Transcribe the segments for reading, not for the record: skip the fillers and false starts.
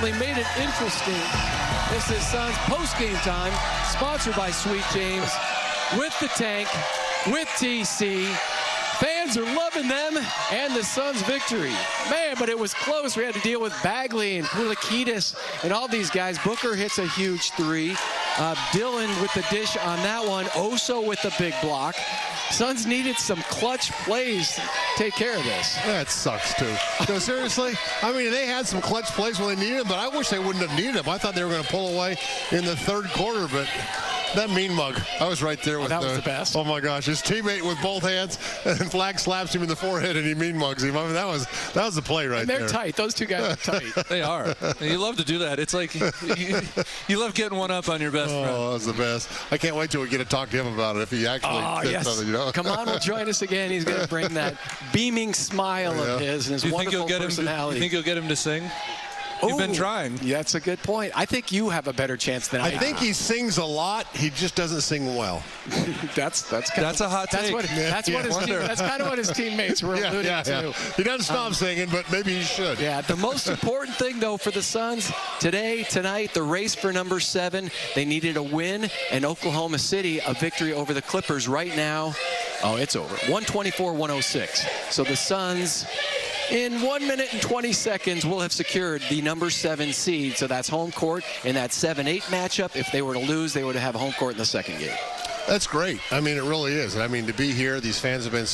certainly made it interesting. This is Suns post-game time, sponsored by Sweet James, with the Tank, with TC. Fans are loving them and the Suns' victory. Man, but it was close. We had to deal with Bagley and Koulikitis and all these guys. Booker hits a huge three. Dillon with the dish on that one. Oso with the big block. Suns needed some clutch plays to take care of this. That sucks, too. No, seriously? I mean, they had some clutch plays when they needed them, but I wish they wouldn't have needed them. I thought they were going to pull away in the third quarter, but that mean mug. I was right there with that was the best. Oh, my gosh. His teammate with both hands, and Flag slaps him in the forehead, and he mean mugs him. I mean, that was the play right there. They're tight. Those two guys are tight. They are. You love to do that. It's like you love getting one up on your best friend. Oh, that was the best. I can't wait till we get to talk to him about it if he actually did something, you know? Come on, will join us again. He's going to bring that beaming smile of his and his wonderful personality. You think you'll get him to sing? You've been trying. Yeah, that's a good point. I think you have a better chance than I do. I think he sings a lot. He just doesn't sing well. That's a hot take. That's kind of what his teammates were alluding to. He doesn't stop singing, but maybe he should. Yeah, the most important thing, though, for the Suns tonight, the race for number 7. They needed a win, and Oklahoma City a victory over the Clippers right now. Oh, it's over. 124-106. So the Suns, in 1 minute and 20 seconds, will have secured the number 7 seed. So that's home court in that 7-8 matchup. If they were to lose, they would have home court in the second game. That's great. I mean, it really is. I mean, to be here, these fans have been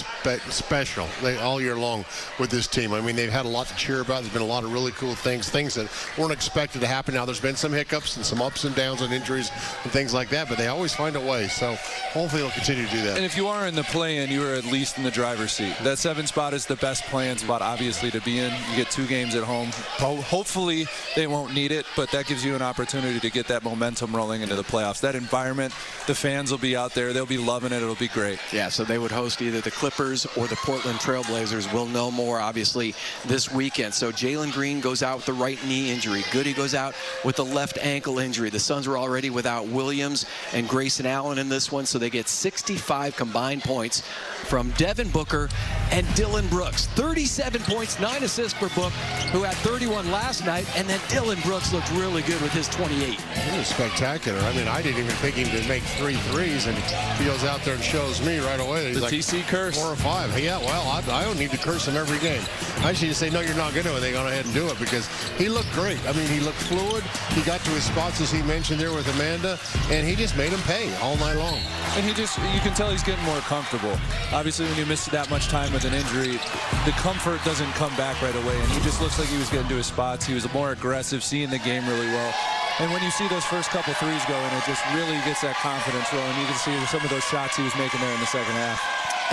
special all year long with this team. I mean, they've had a lot to cheer about. There's been a lot of really cool things that weren't expected to happen. Now, there's been some hiccups and some ups and downs and injuries and things like that, but they always find a way. So hopefully they'll continue to do that. And if you are in the play-in, you are at least in the driver's seat. That 7 spot is the best play-in spot, obviously, to be in. You get 2 games at home. Hopefully they won't need it, but that gives you an opportunity to get that momentum rolling into the playoffs. That environment, the fans will be out there. They'll be loving it. It'll be great. Yeah, so they would host either the Clippers or the Portland Trailblazers. We'll know more, obviously, this weekend. So Jalen Green goes out with the right knee injury. Goody goes out with the left ankle injury. The Suns were already without Williams and Grayson Allen in this one, so they get 65 combined points from Devin Booker and Dillon Brooks. 37 points, 9 assists for Book, who had 31 last night, and then Dillon Brooks looked really good with his 28. It was spectacular. I mean, I didn't even think he could make 3 threes, and he goes out there and shows me right away that he's the TC curse. 4 or 5. Yeah, well, I don't need to curse him every game. I should just say, no, you're not going to, and they go ahead and do it, because he looked great. I mean, he looked fluid. He got to his spots, as he mentioned there with Amanda, and he just made him pay all night long. And you can tell he's getting more comfortable. Obviously, when you miss that much time with an injury, the comfort doesn't come back right away, and he just looks like he was getting to his spots. He was more aggressive, seeing the game really well. And when you see those first couple threes going, it just really gets that confidence rolling. You can see some of those shots he was making there in the second half.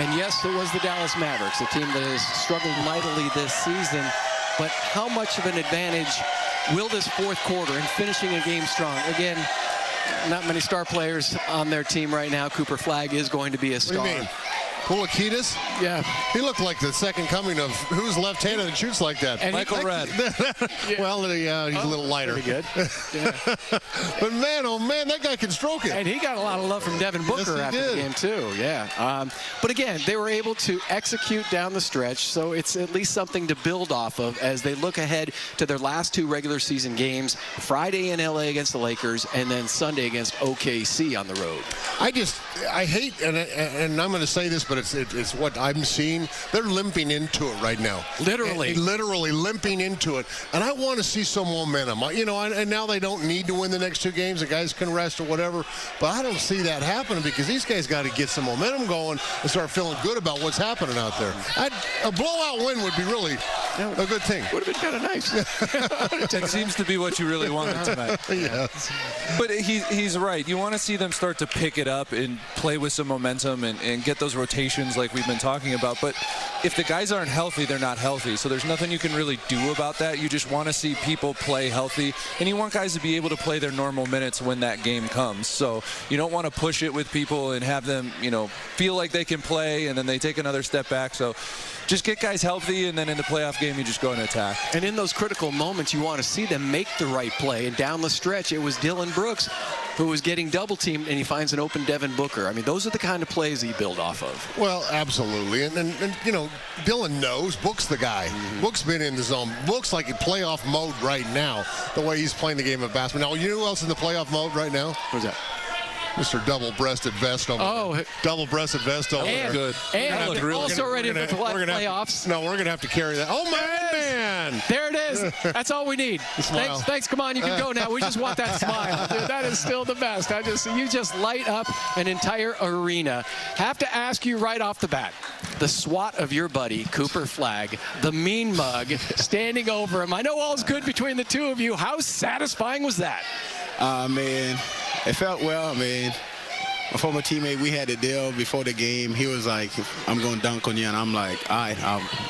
And yes, it was the Dallas Mavericks, a team that has struggled mightily this season. But how much of an advantage will this fourth quarter and finishing a game strong? Again, not many star players on their team right now. Cooper Flagg is going to be a star. What do you mean? Koulikitis? Yeah. He looked like the second coming of who's left-handed and shoots like that. And Michael Redd. Yeah. Well, he's a little lighter. Pretty good. Yeah. But man, oh man, that guy can stroke it. And he got a lot of love from Devin Booker after the game too. Yeah. But again, they were able to execute down the stretch, so it's at least something to build off of as they look ahead to their last 2 regular season games, Friday in LA against the Lakers, and then Sunday against OKC on the road. I hate, and I'm going to say this, but it's what I'm seeing. They're limping into it right now. Literally. Literally limping into it. And I want to see some momentum. You know, and now they don't need to win the next 2 games. The guys can rest or whatever. But I don't see that happening, because these guys got to get some momentum going and start feeling good about what's happening out there. A blowout win would be really a good thing. Would have been kind of nice. That seems to be what you really wanted tonight. Yes. But he's right. You want to see them start to pick it up and play with some momentum and get those rotations like we've been talking about. But if the guys aren't healthy, they're not healthy. So there's nothing you can really do about that. You just want to see people play healthy. And you want guys to be able to play their normal minutes when that game comes. So you don't want to push it with people and have them, feel like they can play and then they take another step back. So just get guys healthy, and then in the playoff game, game, you just go and attack. And in those critical moments, you want to see them make the right play. And down the stretch, it was Dylan Brooks who was getting double teamed, and he finds an open Devin Booker. I mean, those are the kind of plays that you build off of. Well, absolutely. And you know, Dylan knows. Book's the guy. Book's been in the zone. Book's like in playoff mode right now, the way he's playing the game of basketball. Now, you know who else in the playoff mode right now? Who's that? Mr. Double-breasted vest over there. Double-breasted vest over there. Good. And That really also ready for the playoffs. No, we're going to have to carry that. Oh, man! There it is. That's all we need. Smile. Thanks. Come on, you can go now. We just want that smile. Dude, that is still the best. You just light up an entire arena. Have to ask you right off the bat. The SWAT of your buddy, Cooper Flagg, the mean mug, standing over him. I know all's good between the two of you. How satisfying was that? Man, it felt well. I mean, my former teammate, we had a deal before the game. He was like, I'm going to dunk on you. And I'm like, all right,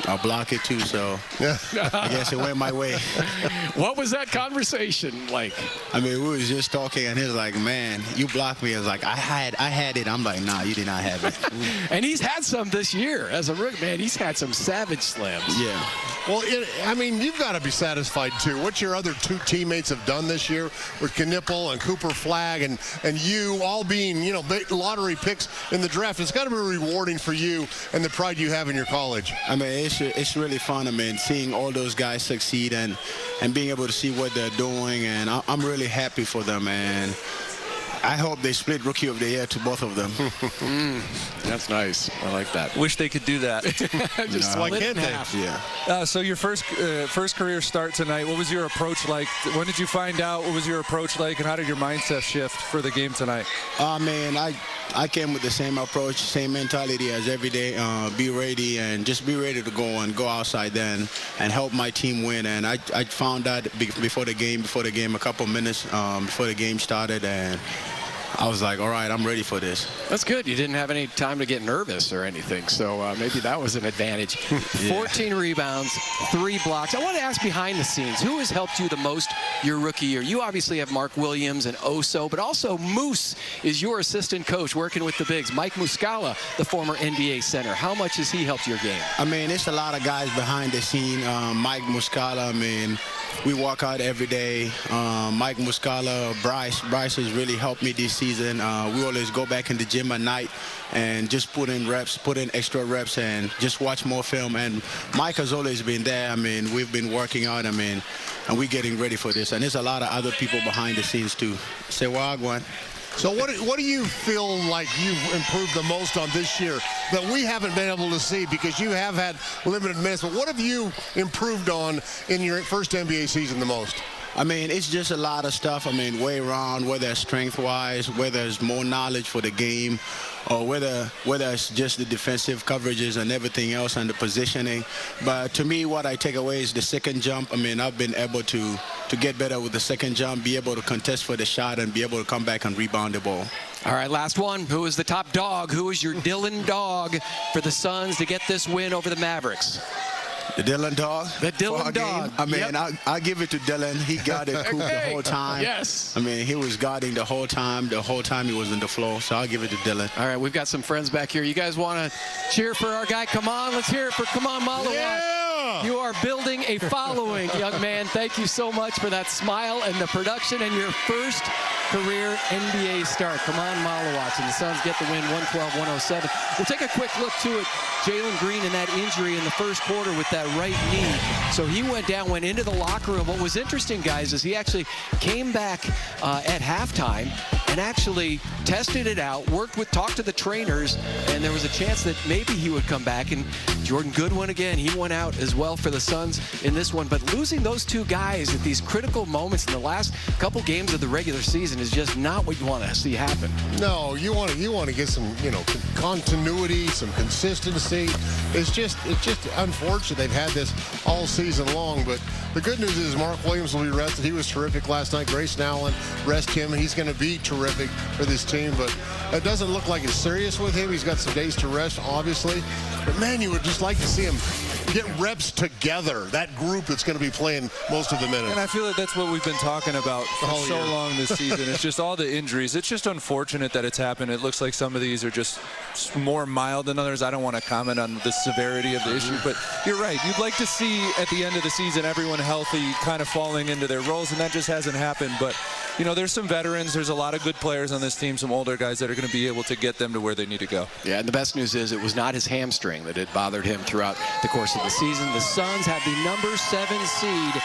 I'll block it too. So I guess it went my way. What was that conversation like? I mean, we was just talking, and he was like, man, you blocked me. I was like, I had it. I'm like, nah, you did not have it. And he's had some this year. As a rookie, man, he's had some savage slams. Yeah. Well, I mean, you've got to be satisfied, too. What your other two teammates have done this year with Knipple and Cooper Flagg and you all being, you know, lottery picks in the draft, it's got to be rewarding for you and the pride you have in your college. I mean, it's really fun. I mean, seeing all those guys succeed and being able to see what they're doing, and I'm really happy for them, and I hope they split Rookie of the Year to both of them. That's nice. I like that. Wish they could do that. Just Why split can't in they? half. Yeah. So your first career start tonight, what was your approach like? When did you find out? What was your approach like, and how did your mindset shift for the game tonight? Man, I came with the same approach, same mentality as every day. Be ready and just be ready to go and go outside then and help my team win. And I found that before the game, a couple minutes before the game started, and I was like, all right, I'm ready for this. That's good. You didn't have any time to get nervous or anything, so maybe that was an advantage. 14 rebounds, 3 blocks. I want to ask behind the scenes, who has helped you the most your rookie year? You obviously have Mark Williams and Oso, but also Moose is your assistant coach working with the bigs. Mike Muscala, the former NBA center. How much has he helped your game? I mean, it's a lot of guys behind the scene. Mike Muscala, I mean, we work out every day. Mike Muscala, Bryce has really helped me this season. We always go back in the gym at night and just put in extra reps and just watch more film. And Mike has always been there. I mean, we've been working out, I mean, and we're getting ready for this. And there's a lot of other people behind the scenes too. Say, well, Agwan. So what do you feel like you've improved the most on this year that we haven't been able to see because you have had limited minutes? But what have you improved on in your first NBA season the most? I mean, it's just a lot of stuff. I mean, way around, whether it's strength-wise, whether it's more knowledge for the game, or whether it's just the defensive coverages and everything else and the positioning. But to me, what I take away is the second jump. I mean, I've been able to get better with the second jump, be able to contest for the shot, and be able to come back and rebound the ball. All right, last one. Who is the top dog? Who is your Dylan dog for the Suns to get this win over the Mavericks? The Dylan dog? The Dylan dog. I mean, I'll give it to Dylan. He guarded Coop the whole time. Yes. I mean, he was guarding the whole time he was on the floor. So I'll give it to Dylan. All right, we've got some friends back here. You guys want to cheer for our guy? Come on, let's hear it for Kaman Malawat. Yeah! You are building a following, young man. Thank you so much for that smile and the production and your first career NBA start. Kaman Malawat, and the Suns get the win 112-107. We'll take a quick look to it. Jalen Green and that injury in the first quarter with that right knee. So he went into the locker room. What was interesting, guys, is he actually came back at halftime and actually tested it out, talked to the trainers, and there was a chance that maybe he would come back. And Jordan Goodwin, again, he went out as well for the Suns in this one. But losing those two guys at these critical moments in the last couple games of the regular season is just not what you want to see happen. No, you want to get some, continuity, some consistency. It's just unfortunate they've had this all season long. But the good news is Mark Williams will be rested. He was terrific last night. Grayson Allen, rest him. He's going to be terrific for this team. But it doesn't look like it's serious with him. He's got some days to rest, obviously. But man, you would just like to see him get reps together. That group that's going to be playing most of the minutes. And I feel like that's what we've been talking about for so long this season. It's just all the injuries. It's just unfortunate that it's happened. It looks like some of these are just more mild than others. I don't want to comment on the severity of the issue, but you're right. You'd like to see at the end of the season everyone healthy, kind of falling into their roles, and that just hasn't happened. But, you know, there's some veterans. There's a lot of good players on this team, some older guys that are going to be able to get them to where they need to go. Yeah, and the best news is it was not his hamstring that had bothered him throughout the course of the season. The Suns have the number 7 seed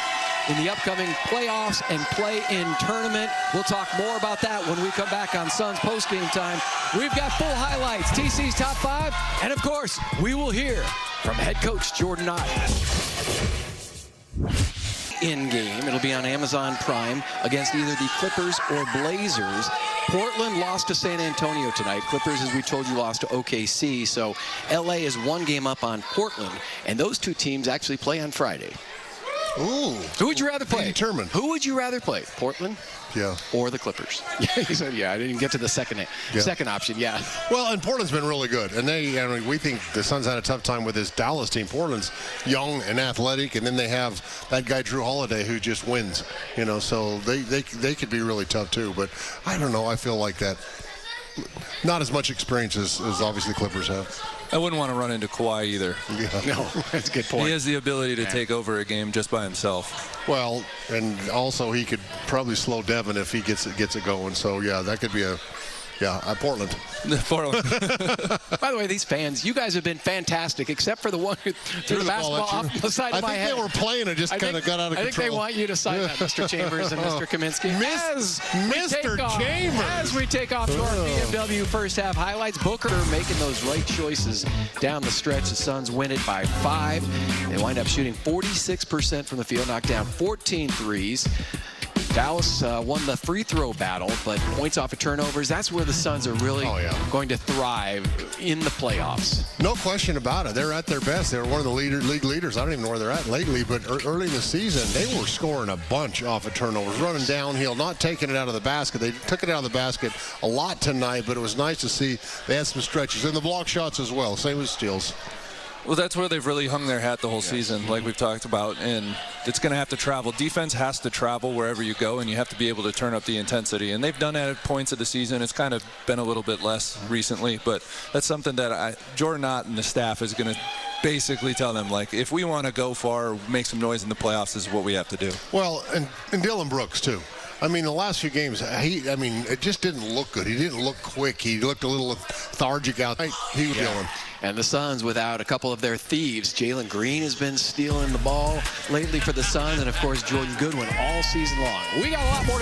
in the upcoming playoffs and play-in tournament. We'll talk more about that when we come back on Suns postgame time. We've got full highlights, TC's top 5, and of course, we will hear from head coach Jordan Ott. In game, it'll be on Amazon Prime against either the Clippers or Blazers. Portland lost to San Antonio tonight. Clippers, as we told you, lost to OKC. So LA is 1 game up on Portland, and those 2 teams actually play on Friday. Ooh. Who would you rather play? Determined. Who would you rather play? Portland? Yeah. Or the Clippers? He said, yeah, I didn't get to the second option, yeah. Well, and Portland's been really good. And we think the Suns had a tough time with this Dallas team. Portland's young and athletic, and then they have that guy Drew Holiday who just wins. You know, so they could be really tough too. But I don't know. I feel like that. Not as much experience as obviously Clippers have. I wouldn't want to run into Kawhi either. Yeah. No, that's a good point. He has the ability to take over a game just by himself. Well, and also he could probably slow Devin if he gets it going. So yeah, that could be Portland. Portland. By the way, these fans, you guys have been fantastic, except for the one who threw the basketball off the side of my head. I think they were playing and just kind of got out of control. I think they want you to sign that, Mr. Chambers and Mr. Kaminsky. Mr. Chambers. As we take off to our BMW first half highlights, Booker making those right choices down the stretch. The Suns win it by 5. They wind up shooting 46% from the field, knocked down 14 threes. Dallas won the free throw battle, but points off of turnovers, that's where the Suns are really going to thrive in the playoffs. No question about it. They're at their best. They were one of the league leaders. I don't even know where they're at lately, but early in the season, they were scoring a bunch off of turnovers, running downhill, not taking it out of the basket. They took it out of the basket a lot tonight, but it was nice to see they had some stretches. And the block shots as well, same as steals. Well, that's where they've really hung their hat the whole season, like we've talked about, and it's going to have to travel. Defense has to travel wherever you go, and you have to be able to turn up the intensity. And they've done that at points of the season. It's kind of been a little bit less recently, but that's something that Jordan Ott and the staff is going to basically tell them, like, if we want to go far, make some noise in the playoffs, this is what we have to do. Well, and Dylan Brooks, too. I mean, the last few games, it just didn't look good. He didn't look quick. He looked a little lethargic out. He was Dylan. And the Suns without a couple of their thieves. Jalen Green has been stealing the ball lately for the Suns, and of course Jordan Goodwin all season long. We got a lot more to